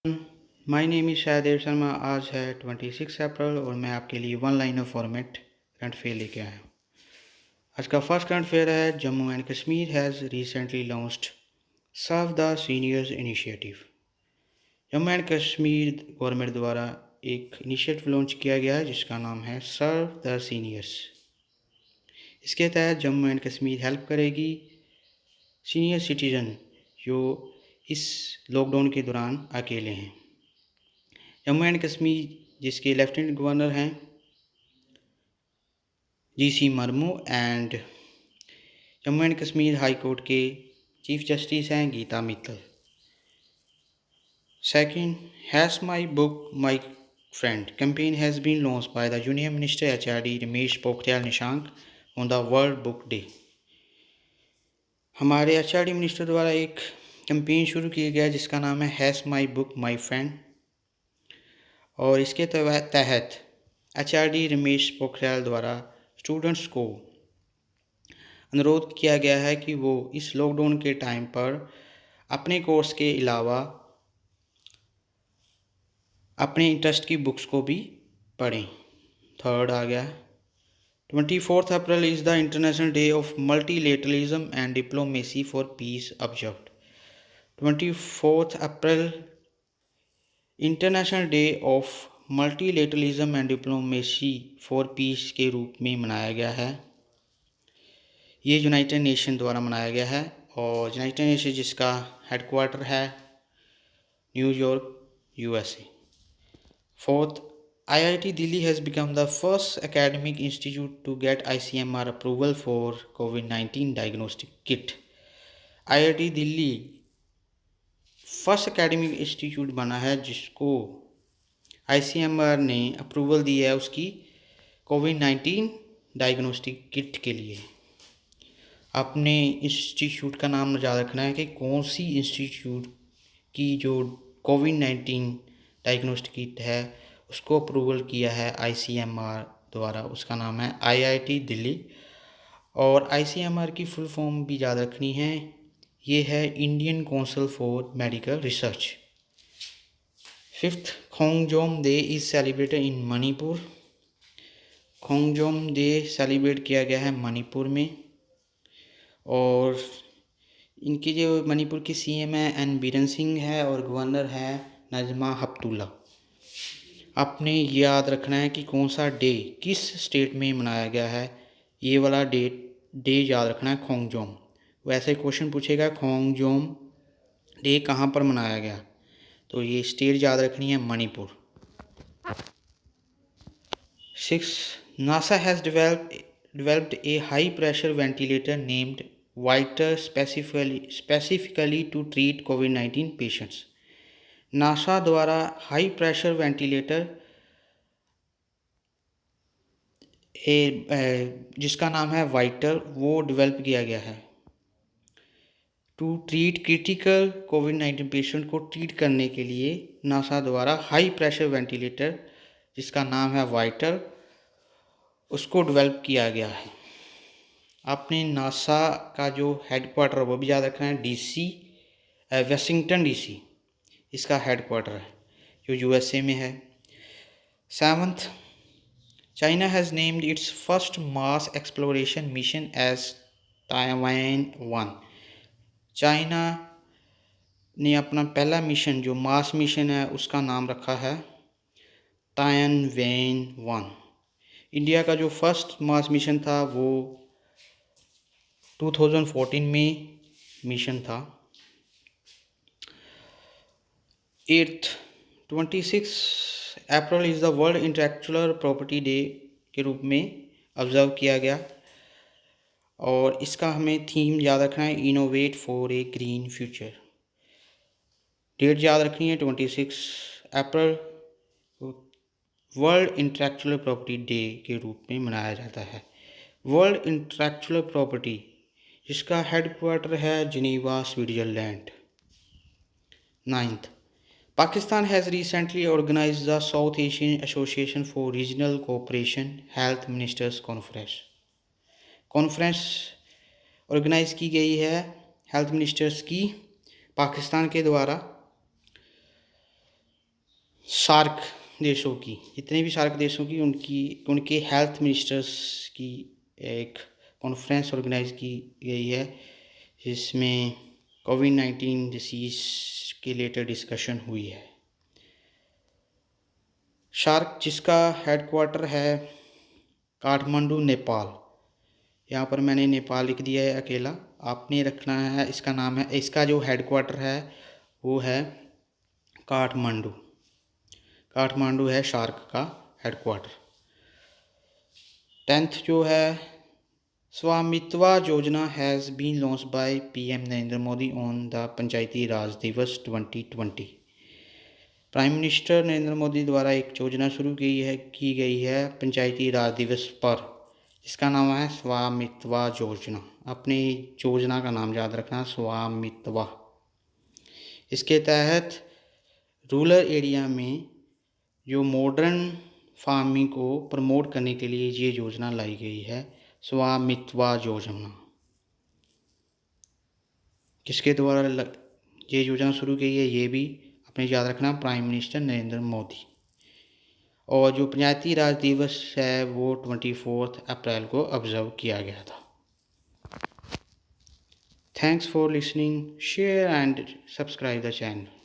My name is Shahdev Sharma. आज है 26 April और मैं आपके लिए one liner format current affair लेके आया हूँ। आज का फर्स्ट करंट अफेयर है, Jammu and Kashmir has recently launched serve the seniors initiative. Jammu and Kashmir government द्वारा एक इनिशिएटिव लॉन्च किया गया है जिसका नाम है सर्व द सीनियर्स। इसके तहत जम्मू एंड कश्मीर हेल्प करेगी सीनियर सिटीज़न जो इस लॉकडाउन के दौरान अकेले हैं। जम्मू एंड कश्मीर जिसके लेफ्टिनेंट गवर्नर हैं GC Murmu and Jammu and Kashmir high court के चीफ जस्टिस हैं Geeta Mittal. Second, has my book my friend campaign has been launch by the union minister HRD Ramesh Pokhriyal Nishank on the world book day. हमारे HRD minister द्वारा एक campaign शुरू किया गया जिसका नाम है has my book my friend, और इसके तहत एचआरडी रमेश पोखरियाल द्वारा स्टूडेंट्स को अनुरोध किया गया है कि वो इस लॉकडाउन के टाइम पर अपने कोर्स के अलावा अपने इंटरेस्ट की बुक्स को भी पढ़ें। थर्ड आ गया 24 April is the international day of multilateralism and diplomacy for piece observed. 24 April international day of multilateralism and diplomacy for piece के रूप में मनाया गया है। ये यूनाइटेड नेशन द्वारा मनाया गया है और यूनाइटेड नेशन जिसका हेडक्वार्टर है New York USA. Fourth, IIT Delhi has become the first academic institute to get ICMR approval for कोविड-19 diagnostic kit. IIT Delhi first academic institute बना है जिसको आईसीएमआर ने अप्रूवल दी है उसकी कोविड-19 डायग्नोस्टिक किट के लिए। अपने इंस्टीट्यूट का नाम याद रखना है कि कौन सी इंस्टीट्यूट की जो कोविड-19 डायग्नोस्टिक किट है उसको अप्रूवल किया है आईसीएमआर द्वारा, उसका नाम है आईआईटी दिल्ली। और आईसीएमआर की फुल फॉर्म भी याद रखनी है, ये है Indian council for medical research. Fifth, Khongjom day is celebrated in Manipur. Khongjom day celebrate किया गया है मणिपुर में, और इनकी जो मणिपुर की सीएम है एन बीरेन सिंह है और गवर्नर है नजमा हेपतुल्ला। आपने याद रखना है कि कौन सा डे किस स्टेट में मनाया गया है, ये वाला डे याद रखना है खोंगजोम। वैसे क्वेश्चन पूछेगा खोंगजोम डे कहाँ पर मनाया गया, तो ये स्टेट याद रखनी है Manipur. Six, NASA has developed a high pressure ventilator named Vitor specifically to treat COVID-19 patients। NASA द्वारा हाई प्रेशर वेंटिलेटर जिसका नाम है वाइटर वो डेवलप किया गया है टू ट्रीट क्रिटिकल कोविड-19 पेशेंट को ट्रीट करने के लिए नासा द्वारा हाई प्रेशर वेंटिलेटर जिसका नाम है वाइटर उसको डेवलप किया गया है। आपने नासा का जो हेडक्वार्टर वो भी याद रखना है, डीसी वाशिंगटन डीसी इसका हेडक्वार्टर है जो यूएसए में है। Seventh, China has named its first mass exploration mission as ताइवान-1। चाइना ने अपना पहला मिशन जो मास मिशन है उसका नाम रखा है ताइवान-1। इंडिया का जो फर्स्ट मास मिशन था वो 2014 में मिशन था। 8th, 26 April is the world intellectual property day के रूप में ऑब्ज़र्व किया गया, और इसका हमें थीम याद रखना है innovate for a green future. Date याद रखनी है 26 April world intellectual property day के रूप में मनाया जाता है। वर्ल्ड इंटेलेक्चुअल प्रॉपर्टी जिसका हेडक्वार्टर है Geneva Switzerland. 9th, Pakistan has recently organized the South Asian Association for Regional Cooperation Health Ministers Conference। Conference organise की गई है हेल्थ मिनिस्टर्स की पाकिस्तान के द्वारा सार्क देशों की, जितने भी सार्क देशों की उनके हेल्थ मिनिस्टर्स की एक कॉन्फ्रेंस ऑर्गेनाइज की गई है, जिसमें कोविड-19 डिसीज़ के रिलेटेड डिस्कशन हुई है। सार्क जिसका हेडक्वार्टर है काठमांडू, नेपाल। यहाँ पर मैंने नेपाल लिख दिया है अकेला, आपने रखना है, इसका नाम है, इसका जो हेडक्वार्टर है वो है काठमांडू। काठमांडू है सार्क का हेडक्वार्टर। 10th जो है, Swamitva Yojana has been launched by PM Narendra Modi on the Panchayati Raj Diwas 2020। Prime minister Narendra Modi द्वारा एक योजना शुरू की गई है पंचायती राज दिवस पर, जिसका नाम है स्वामित्व योजना। अपनी योजना का नाम याद रखना, स्वामित्व। इसके तहत रूरल एरिया में जो मॉडर्न फार्मिंग को प्रमोट करने के लिए ये योजना लाई गई है, स्वामित्व योजना। किसके द्वारा ये योजना शुरू की है, ये भी अपने याद रखना, प्राइम मिनिस्टर नरेंद्र मोदी। और जो पंचायती राज दिवस है वो 24 अप्रैल को ऑब्जर्व किया गया था। Thanks for listening, share and subscribe the channel.